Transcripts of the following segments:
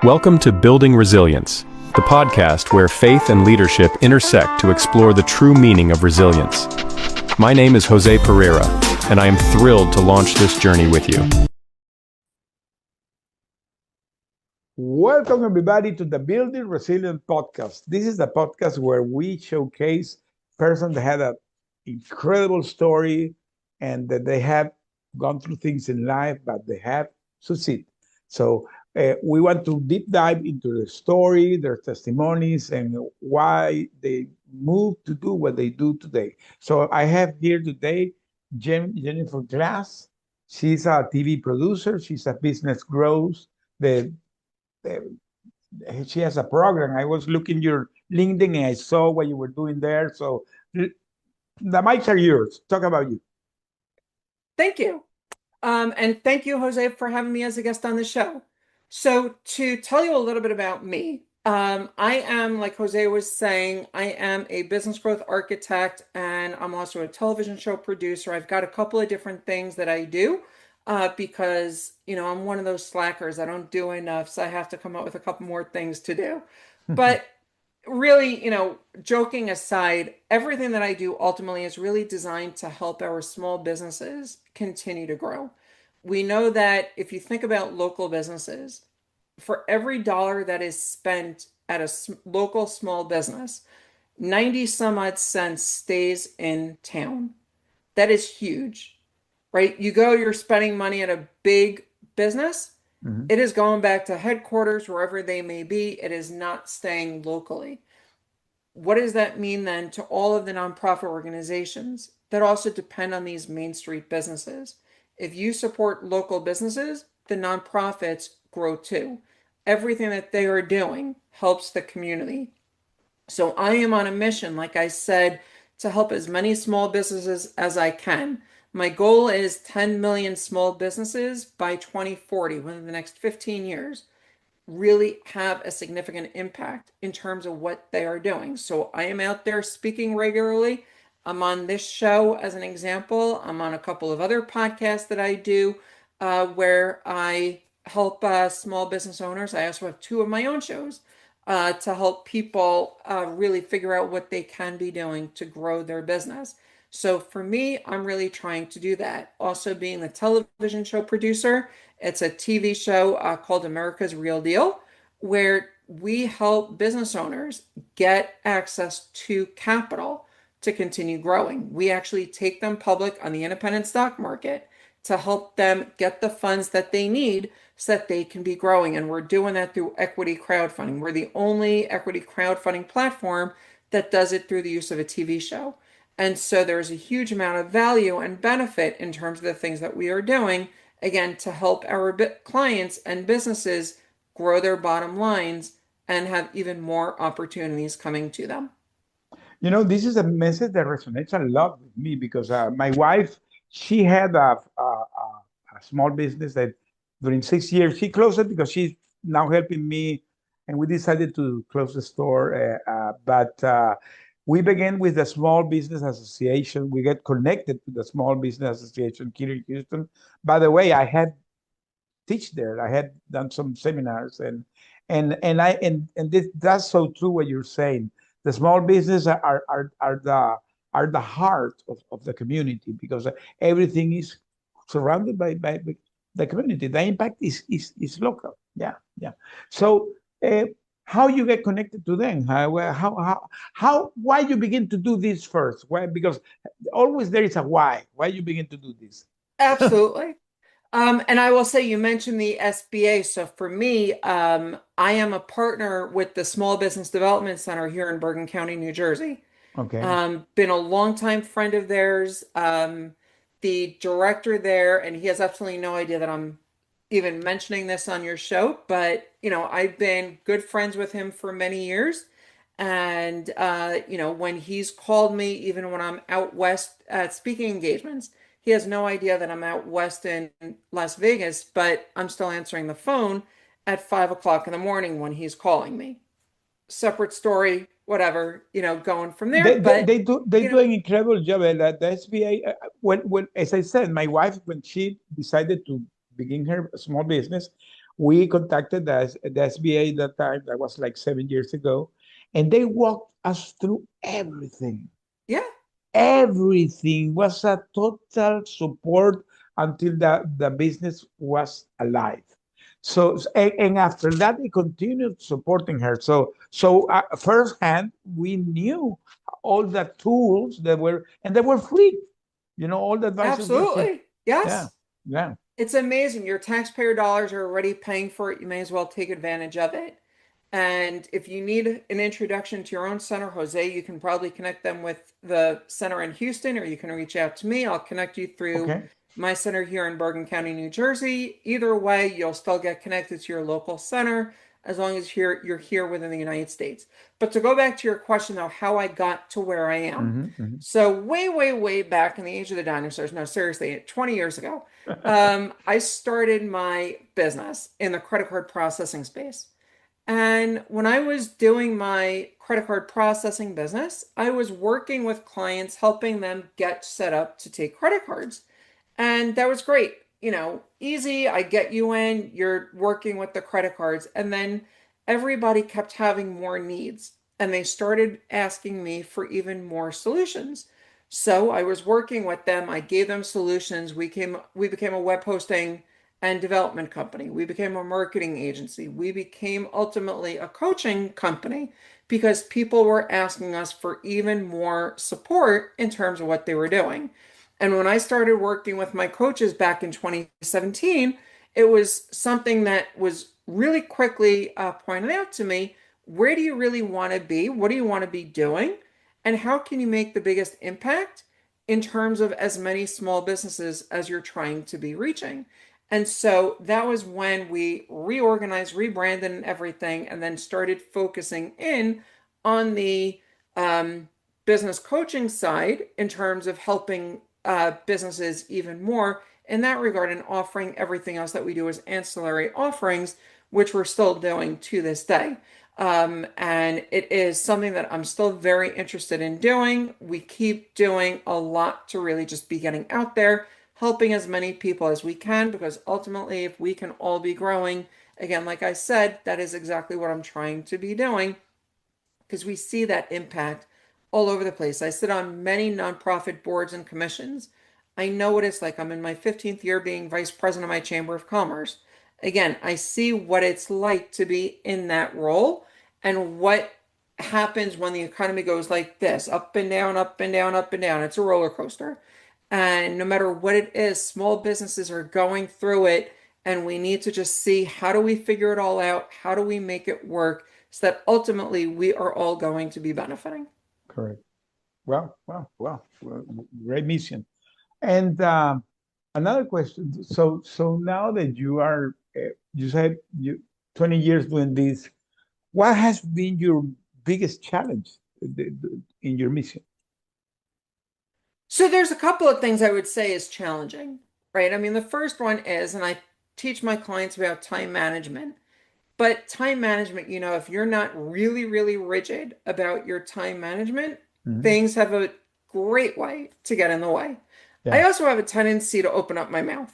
Welcome to Building Resilience, the podcast where faith and leadership intersect to explore the true meaning of resilience. My name is Jose Pereira, and I am thrilled to launch this journey with you. Welcome, everybody, to the Building Resilient podcast. This is the podcast where we showcase persons that had an incredible story and that they have gone through things in life, but they have succeeded. So we want to deep dive into the story, their testimonies, and why they moved to do what they do today. So I have here today Jennifer Glass. She's a TV producer. She's a business growth. The she has a program. I was looking your LinkedIn and I saw what you were doing there. So the mics are yours. Talk about you. Thank you. And thank you, Jose, for having me as a guest on the show. So to tell you a little bit about me, I am, like Jose was saying, I am a business growth architect, and I'm also a television show producer. I've got a couple of different things that I do because, I'm one of those slackers. I don't do enough, so I have to come up with a couple more things to do. But really, joking aside, everything that I do ultimately is really designed to help our small businesses continue to grow. We know that if you think about local businesses, for every dollar that is spent at a local small business, 90 some odd cents stays in town. That is huge, right? You're spending money at a big business. Mm-hmm. It is going back to headquarters, wherever they may be. It is not staying locally. What does that mean then to all of the nonprofit organizations that also depend on these Main Street businesses? If you support local businesses, the nonprofits grow too. Everything that they are doing helps the community. So I am on a mission, like I said, to help as many small businesses as I can. My goal is 10 million small businesses by 2040, within the next 15 years, really have a significant impact in terms of what they are doing. So I am out there speaking regularly. I'm on this show as an example. I'm on a couple of other podcasts that I do where I help small business owners. I also have two of my own shows to help people really figure out what they can be doing to grow their business. So for me, I'm really trying to do that. Also being the television show producer, it's a TV show called America's Real Deal, where we help business owners get access to capital to continue growing. We actually take them public on the independent stock market to help them get the funds that they need so that they can be growing. And we're doing that through equity crowdfunding. We're the only equity crowdfunding platform that does it through the use of a TV show. And so there's a huge amount of value and benefit in terms of the things that we are doing, again, to help our clients and businesses grow their bottom lines and have even more opportunities coming to them. This is a message that resonates a lot with me because my wife, she had a small business that during 6 years, she closed it because she's now helping me, and we decided to close the store. But we began with the Small Business Association. We get connected to the Small Business Association here in Houston. By the way, I had teach there. I had done some seminars, and that's so true what you're saying. The small business are the heart of the community because everything is surrounded by the community. The impact is local. Yeah. So how you get connected to them? Why you begin to do this first? Why? Because always there is a why. Why you begin to do this? Absolutely. And I will say, you mentioned the SBA. So for me, I am a partner with the Small Business Development Center here in Bergen County, New Jersey. Okay. Been a longtime friend of theirs. The director there, and he has absolutely no idea that I'm even mentioning this on your show, but I've been good friends with him for many years. And when he's called me, even when I'm out west at speaking engagements, he has no idea that I'm out west in Las Vegas, but I'm still answering the phone at 5:00 in the morning when he's calling me. Separate story, whatever, going from there. They do an incredible job at the SBA. When as I said, my wife, when she decided to begin her small business, We contacted the SBA at that time. That was like 7 years ago, and they walked us through everything. Yeah, Everything was a total support until the business was alive. So and after that, they continued supporting her. So firsthand, we knew all the tools that were, and they were free. All the advisors were free. absolutely. Yeah, Yes. yeah. It's amazing. Your taxpayer dollars are already paying for it. You may as well take advantage of it. And if you need an introduction to your own center, Jose, you can probably connect them with the center in Houston, or you can reach out to me. I'll connect you through Okay. my center here in Bergen County, New Jersey. Either way, you'll still get connected to your local center as long as you're here within the United States. But to go back to your question, though, how I got to where I am. So way, way, way back in the age of the dinosaurs, no, seriously, 20 years ago, I started my business in the credit card processing space. And when I was doing my credit card processing business, I was working with clients, helping them get set up to take credit cards. And that was great. Easy. I get you in, you're working with the credit cards. And then everybody kept having more needs. And they started asking me for even more solutions. So I was working with them. I gave them solutions. We became a web hosting and development company. We became a marketing agency. We became ultimately a coaching company because people were asking us for even more support in terms of what they were doing. And when I started working with my coaches back in 2017, it was something that was really quickly pointed out to me. Where do you really want to be? What do you want to be doing? And how can you make the biggest impact in terms of as many small businesses as you're trying to be reaching? And so that was when we reorganized, rebranded, and everything, and then started focusing in on the business coaching side in terms of helping businesses even more in that regard and offering everything else that we do as ancillary offerings, which we're still doing to this day. And it is something that I'm still very interested in doing. We keep doing a lot to really just be getting out there, helping as many people as we can, because ultimately, if we can all be growing, again, like I said, that is exactly what I'm trying to be doing because we see that impact all over the place. I sit on many nonprofit boards and commissions. I know what it's like. I'm in my 15th year being vice president of my Chamber of Commerce. Again, I see what it's like to be in that role and what happens when the economy goes like this, up and down, up and down, up and down. It's a roller coaster. And no matter what it is, small businesses are going through it, and we need to just see how do we figure it all out? How do we make it work so that ultimately we are all going to be benefiting? Correct. Well, great mission. And another question. So now that you said you 20 years doing this, what has been your biggest challenge in your mission? So there's a couple of things I would say is challenging, right? I mean, the first one is, and I teach my clients about time management, but time management, if you're not really, really rigid about your time management, Mhm. things have a great way to get in the way. I Yeah. also have a tendency to open up my mouth.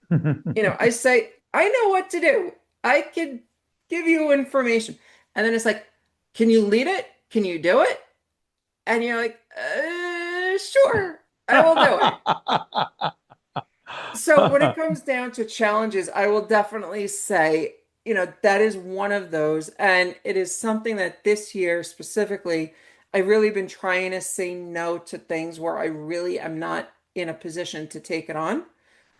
I say, I know what to do. I can give you information. And then it's like, can you lead it? Can you do it? And you're like, sure, I will do it. So when it comes down to challenges, I will definitely say, that is one of those. And it is something that this year specifically, I've really been trying to say no to things where I really am not in a position to take it on.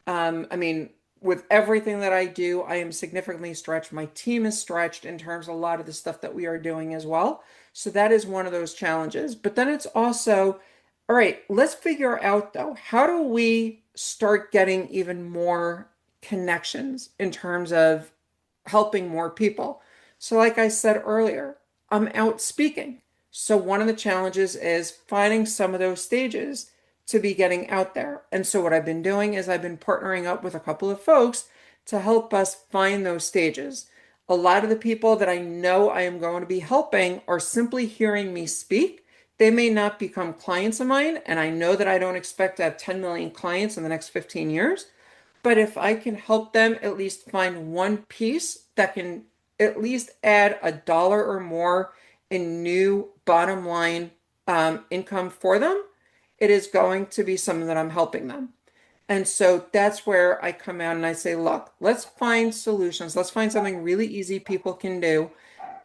I mean, with everything that I do, I am significantly stretched. My team is stretched in terms of a lot of the stuff that we are doing as well. So that is one of those challenges. But then it's also, all right, let's figure out though, how do we start getting even more connections in terms of helping more people? So, like I said earlier, I'm out speaking. So, one of the challenges is finding some of those stages to be getting out there. And so, what I've been doing is I've been partnering up with a couple of folks to help us find those stages. A lot of the people that I know I am going to be helping are simply hearing me speak. They may not become clients of mine, and I know that I don't expect to have 10 million clients in the next 15 years, But if I can help them at least find one piece that can at least add $1 or more in new bottom line income for them, it is going to be something that I'm helping them. And so that's where I come out and I say, look, let's find solutions. Let's find something really easy people can do.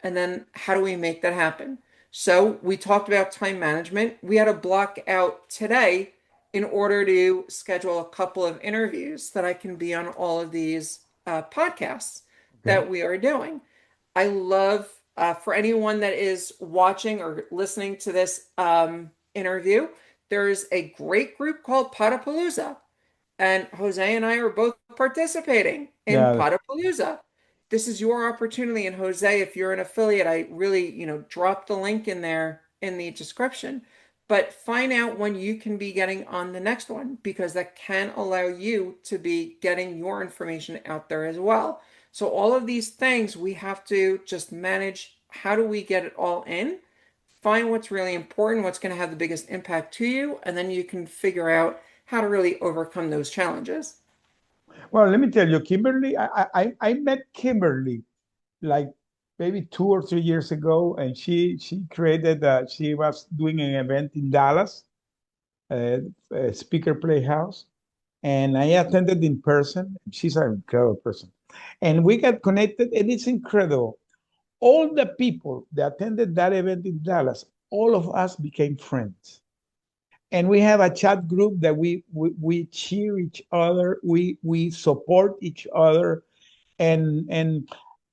And then how do we make that happen? So we talked about time management. We had to block out today in order to schedule a couple of interviews that I can be on all of these podcasts Okay. that we are doing. I love for anyone that is watching or listening to this interview, there's a great group called Potapalooza. And Jose and I are both participating in Yeah. Potapalooza. This is your opportunity. And Jose, if you're an affiliate, I really, drop the link in there in the description. But find out when you can be getting on the next one because that can allow you to be getting your information out there as well. So all of these things we have to just manage. How do we get it all in? Find what's really important, what's going to have the biggest impact to you, and then you can figure out how to really overcome those challenges. Well, let me tell you, Kimberly, I met Kimberly like maybe 2 or 3 years ago, and she created, she was doing an event in Dallas, a speaker playhouse, and I attended in person. She's an incredible person. And we got connected, and it's incredible. All the people that attended that event in Dallas, all of us became friends. And we have a chat group that we cheer each other, we support each other. And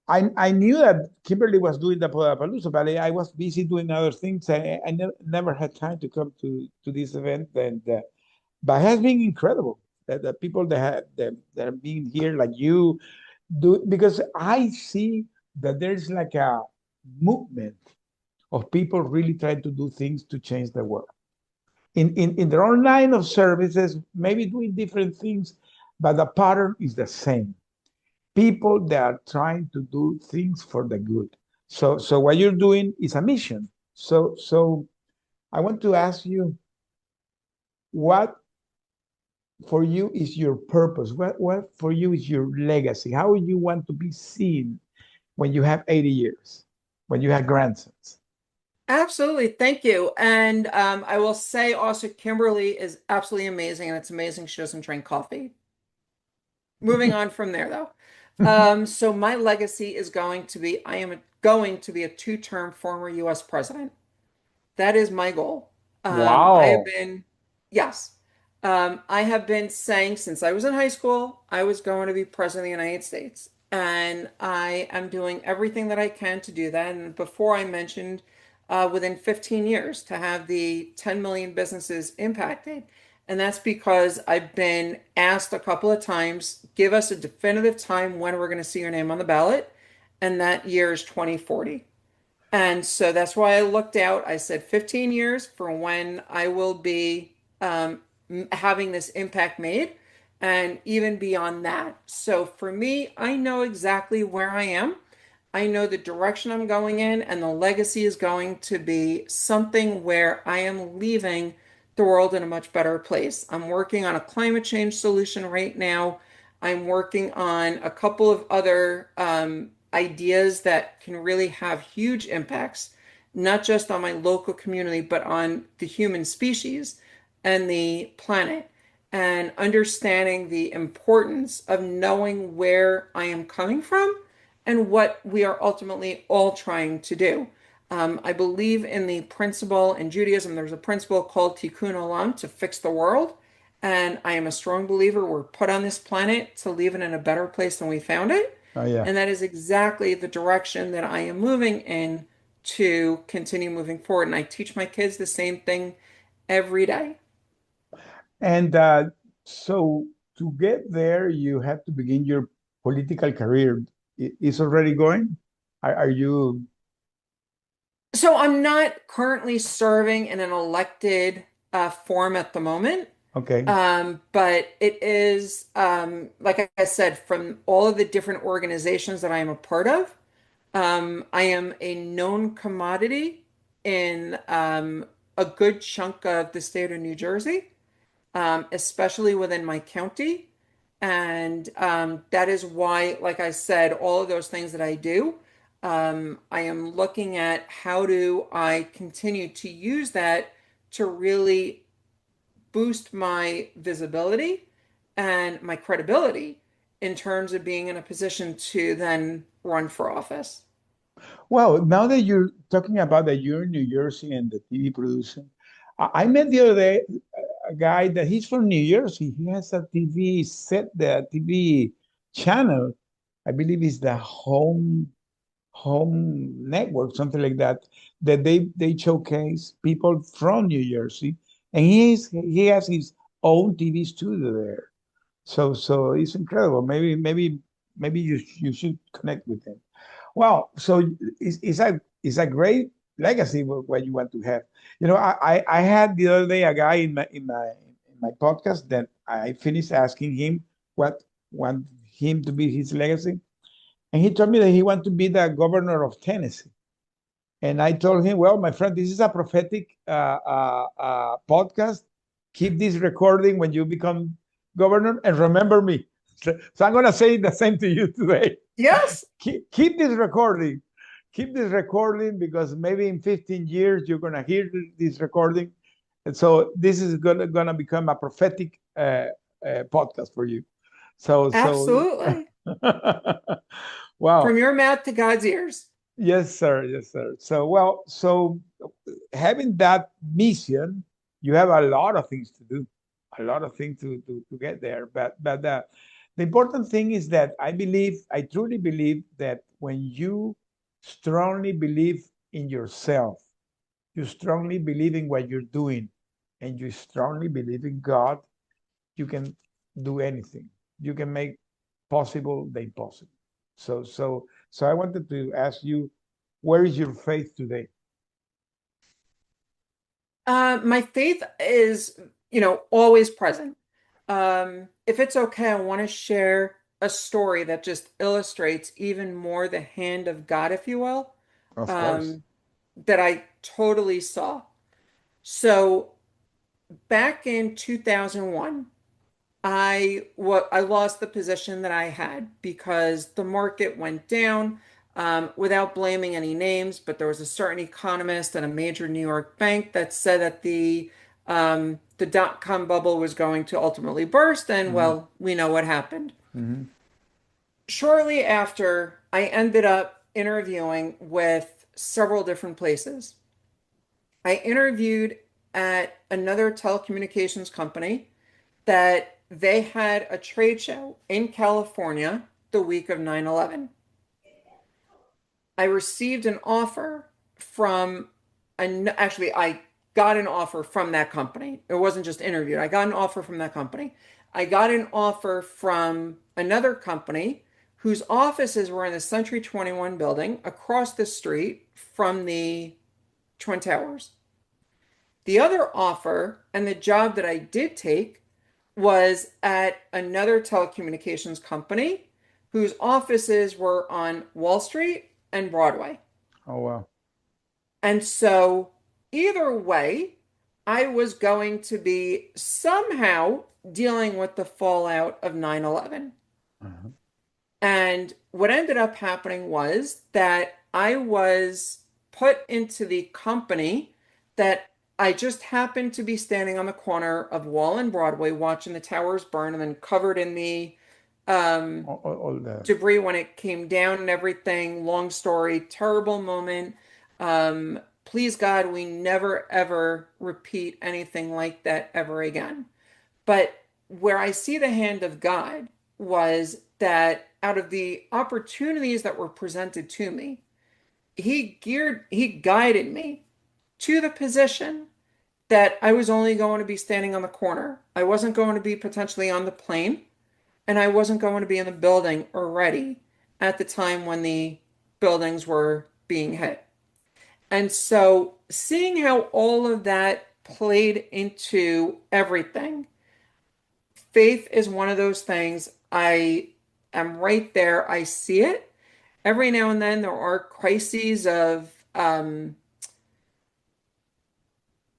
I knew that Kimberly was doing the Palooza, but I was busy doing other things. I never had time to come to this event, and but it has been incredible that the people that have been here, like you, do, because I see that there's like a movement of people really trying to do things to change the world in their own line of services, maybe doing different things, but the pattern is the same. People that are trying to do things for the good. So what you're doing is a mission. So I want to ask you, what for you is your purpose? What for you is your legacy? How you want to be seen when you have 80 years, when you have grandsons? Absolutely. Thank you. And I will say also, Kimberly is absolutely amazing. And it's amazing she doesn't drink coffee. Moving on from there, though. So my legacy is going to be I am going to be a two-term former US president. That is my goal. I have Wow. been, yes, I have been saying since I was in high school, I was going to be president of the United States. And I am doing everything that I can to do that. And before I mentioned within 15 years to have the 10 million businesses impacted. And that's because I've been asked a couple of times, give us a definitive time when we're going to see your name on the ballot. And that year is 2040. And so that's why I looked out. I said 15 years for when I will be having this impact made, and even beyond that. So for me, I know exactly where I am. I know the direction I'm going in, and the legacy is going to be something where I am leaving the world in a much better place. I'm working on a climate change solution right now. I'm working on a couple of other ideas that can really have huge impacts, not just on my local community, but on the human species and the planet. And understanding the importance of knowing where I am coming from and what we are ultimately all trying to do. I believe in the principle in Judaism, there's a principle called tikkun olam, to fix the world. And I am a strong believer we're put on this planet to leave it in a better place than we found it. Oh yeah. And that is exactly the direction that I am moving in to continue moving forward. And I teach my kids the same thing every day. And so to get there, you have to begin your political career. Is already going? Are you So I'm not currently serving in an elected form at the moment. okay? But it is, like I said, from all of the different organizations that I am a part of, I am a known commodity in a good chunk of the state of New Jersey, especially within my county. And that is why, like I said, all of those things that I do, I am looking at how do I continue to use that to really boost my visibility and my credibility in terms of being in a position to then run for office. Well, now that you're talking about that you're in New Jersey and the TV production, I met the other day a guy that he's from New Jersey. He has a TV set, the TV channel. I believe it's the home network, something like that, that they showcase people from New Jersey, and he has his own TV studio there. So it's incredible. Maybe you should connect with him. Well, so it's a great legacy what you want to have. I had the other day a guy in my podcast that I finished asking him what want him to be his legacy, and he told me that he want to be the governor of Tennessee. And I told him, well, my friend, this is a prophetic podcast. Keep this recording when you become governor, and remember me. So I'm going to say the same to you today. Yes, Keep this recording. Keep this recording, because maybe in 15 years you're going to hear this recording. And so this is going to become a prophetic podcast for you. So absolutely. wow. From your mouth to God's ears. Yes, sir. Yes, sir. So having that mission, you have a lot of things to do, a lot of things to get there. But the important thing is that I truly believe that when you strongly believe in yourself, you strongly believe in what you're doing, and you strongly believe in God, you can do anything. You can make possible the impossible. So I wanted to ask you, where is your faith today? My faith is, always present. If it's okay, I want to share a story that just illustrates even more the hand of God, if you will, Of course. um, that I totally saw. So back in 2001, I lost the position that I had because the market went down. Without blaming any names, but there was a certain economist at a major New York bank that said that the dot-com bubble was going to ultimately burst, and Hmm. well, we know what happened. Hmm. Shortly after, I ended up interviewing with several different places. I interviewed at another telecommunications company that they had a trade show in California the week of 9/11. I received an offer from actually I got an offer from that company. It wasn't just interviewed. I got an offer from that company. I got an offer from another company whose offices were in the Century 21 building across the street from the Twin Towers. The other offer and the job that I did take was at another telecommunications company whose offices were on Wall Street and Broadway. Oh, wow. And so, either way, I was going to be somehow dealing with the fallout of 9/11. Uh-huh. And what ended up happening was that I was put into the company that I just happened to be standing on the corner of Wall and Broadway watching the towers burn and then covered in the um, All the. debris when it came down and everything. Long story, terrible moment. Please God, we never ever repeat anything like that ever again. But where I see the hand of God was that out of the opportunities that were presented to me, he guided me to the position that I was only going to be standing on the corner. I wasn't going to be potentially on the plane, and I wasn't going to be in the building already at the time when the buildings were being hit. And so seeing how all of that played into everything, faith is one of those things. I am right there. I see it. Every now and then there are crises of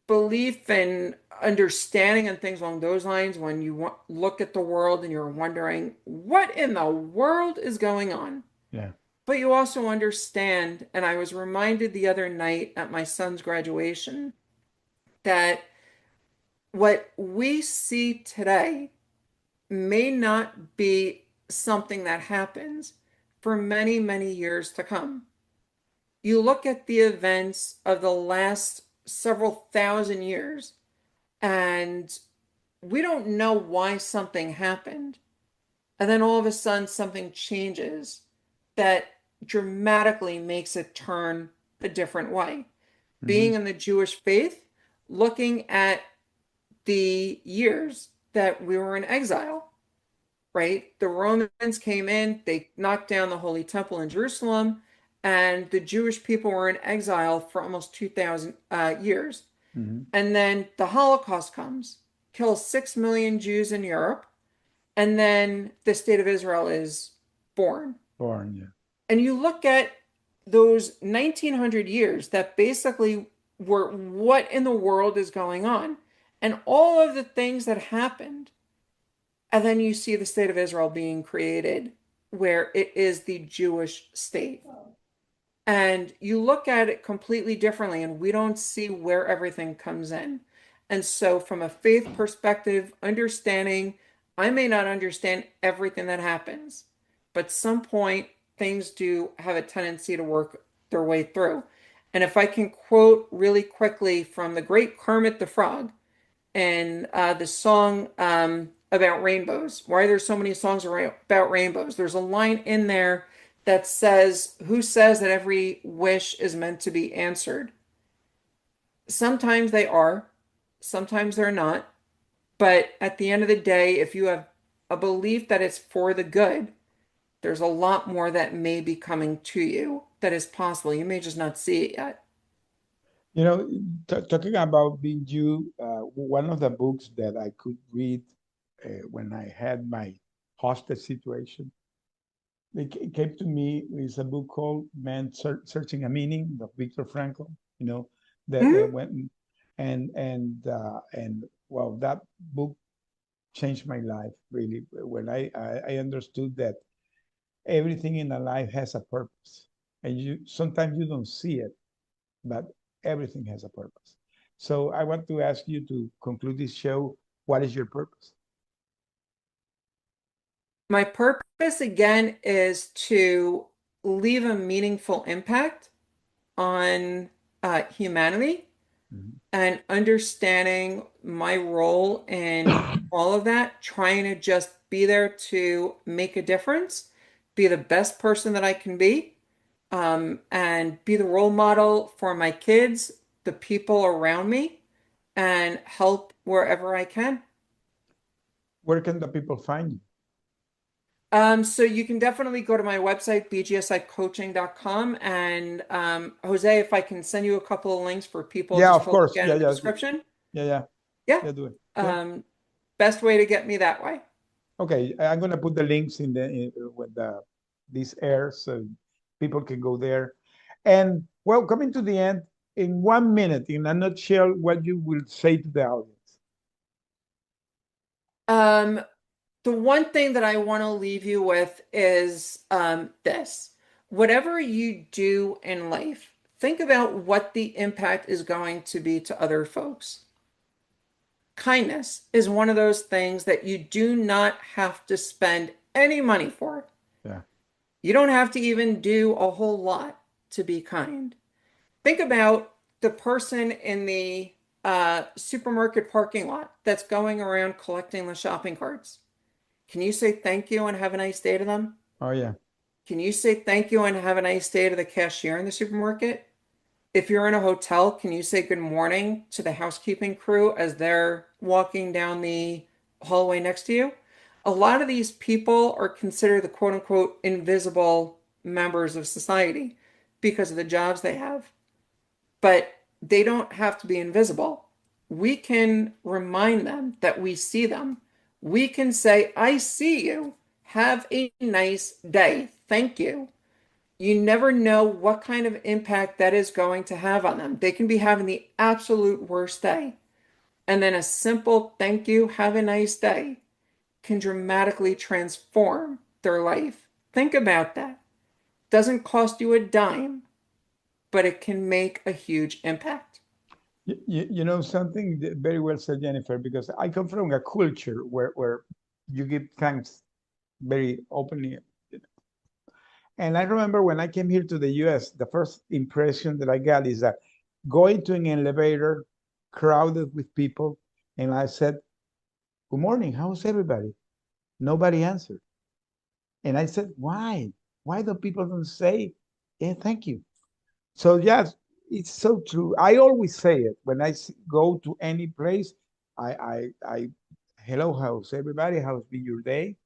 belief in understanding and things along those lines when you look at the world and you're wondering what in the world is going on. Yeah. But you also understand, and I was reminded the other night at my son's graduation that what we see today may not be something that happens for many, many years to come. You look at the events of the last several thousand years, and we don't know why something happened. And then all of a sudden, something changes that dramatically makes it turn a different way. Hmm. Being in the Jewish faith, looking at the years that we were in exile, right? The Romans came in, they knocked down the Holy Temple in Jerusalem, and the Jewish people were in exile for almost 2,000 years. Hmm. And then the Holocaust comes, kills 6 million Jews in Europe, and then the state of Israel is born. Born, yeah. And you look at those 1900 years that basically were what in the world is going on, and all of the things that happened. And then you see the state of Israel being created, where it is the Jewish state. And you look at it completely differently, and we don't see where everything comes in. And so, from a faith perspective, understanding, I may not understand everything that happens, but some point things do have a tendency to work their way through. And if I can quote really quickly from the great Kermit the Frog and the song about rainbows, why there's so many songs about rainbows, there's a line in there that says, who says that every wish is meant to be answered? Sometimes they are, sometimes they're not. But at the end of the day, if you have a belief that it's for the good, there's a lot more that may be coming to you that is possible. You may just not see it yet. You know, talking about being Jew, one of the books that I could read when I had my hostage situation, it came to me is a book called "Man Searching a Meaning" of Viktor Frankl. You know, that Mhm. went and well, that book changed my life really. When I understood that everything in a life has a purpose, and you sometimes you don't see it, but everything has a purpose. So I want to ask you to conclude this show. What is your purpose? My purpose again is to leave a meaningful impact on humanity Mhm. and understanding my role in all of that, trying to just be there to make a difference, be the best person that I can be, and be the role model for my kids, the people around me, and help wherever I can. Where can the people find you? So you can definitely go to my website, bgsicoaching.com. And Jose, if I can send you a couple of links for people Yeah, just of to look course. at Yeah, in the yeah, description. yeah, yeah, Yeah. yeah. Do it. Yeah. Um, Best way to get me that way. Okay, I'm gonna put the links when the this airs, so people can go there. And well, coming to the end, in 1 minute, in a nutshell, what you will say to the audience. Um, the one thing that I want to leave you with is this. Whatever you do in life, think about what the impact is going to be to other folks. Kindness is one of those things that you do not have to spend any money for. Yeah. You don't have to even do a whole lot to be kind. Think about the person in the supermarket parking lot that's going around collecting the shopping carts. Can you say thank you and have a nice day to them? Oh yeah. Can you say thank you and have a nice day to the cashier in the supermarket? If you're in a hotel, can you say good morning to the housekeeping crew as they're walking down the hallway next to you? A lot of these people are considered the quote unquote invisible members of society because of the jobs they have, but they don't have to be invisible. We can remind them that we see them. We can say, I see you. Have a nice day. Thank you. You never know what kind of impact that is going to have on them. They can be having the absolute worst day. And then a simple thank you, have a nice day can dramatically transform their life. Think about that. Doesn't cost you a dime, but it can make a huge impact. You know something very well said, Jennifer, because I come from a culture where you give thanks very openly. And I remember when I came here to the US, the first impression that I got is that going to an elevator crowded with people, and I said, "Good morning, how's everybody?" Nobody answered. And I said, why? Why do people don't say, yeah, thank you? So yes, it's so true. I always say it when I go to any place. I hello, how's everybody? How's been your day?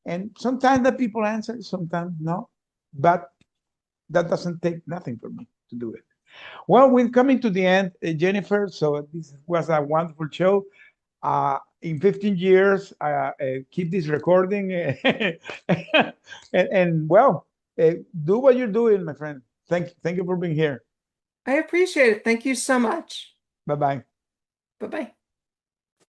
And sometimes the people answer, sometimes no. But that doesn't take nothing for me to do it. Well, we're coming to the end, Jennifer. So this was a wonderful show. In 15 years, keep this recording and well, do what you're doing, my friend. Thank you for being here. I appreciate it. Thank you so much. Bye-bye. Bye-bye.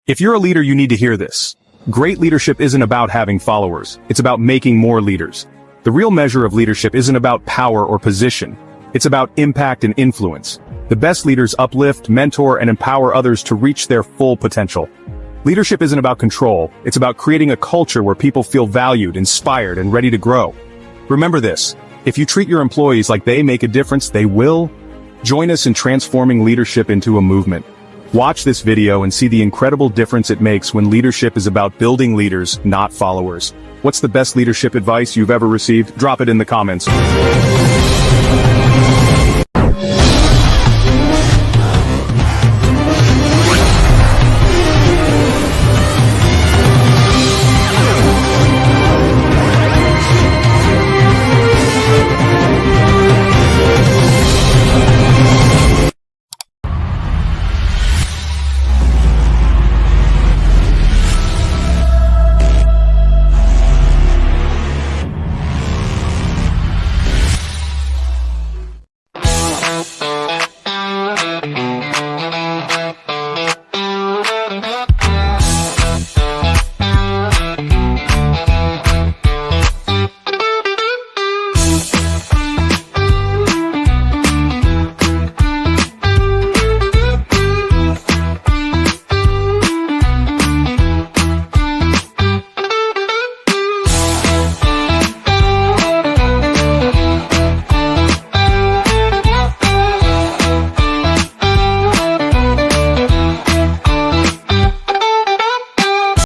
If you're a leader, you need to hear this. Great leadership isn't about having followers. It's about making more leaders. The real measure of leadership isn't about power or position. It's about impact and influence. The best leaders uplift, mentor, and empower others to reach their full potential. Leadership isn't about control. It's about creating a culture where people feel valued, inspired, and ready to grow. Remember this. If you treat your employees like they make a difference, they will. Join us in transforming leadership into a movement. Watch this video and see the incredible difference it makes when leadership is about building leaders, not followers. What's the best leadership advice you've ever received? Drop it in the comments.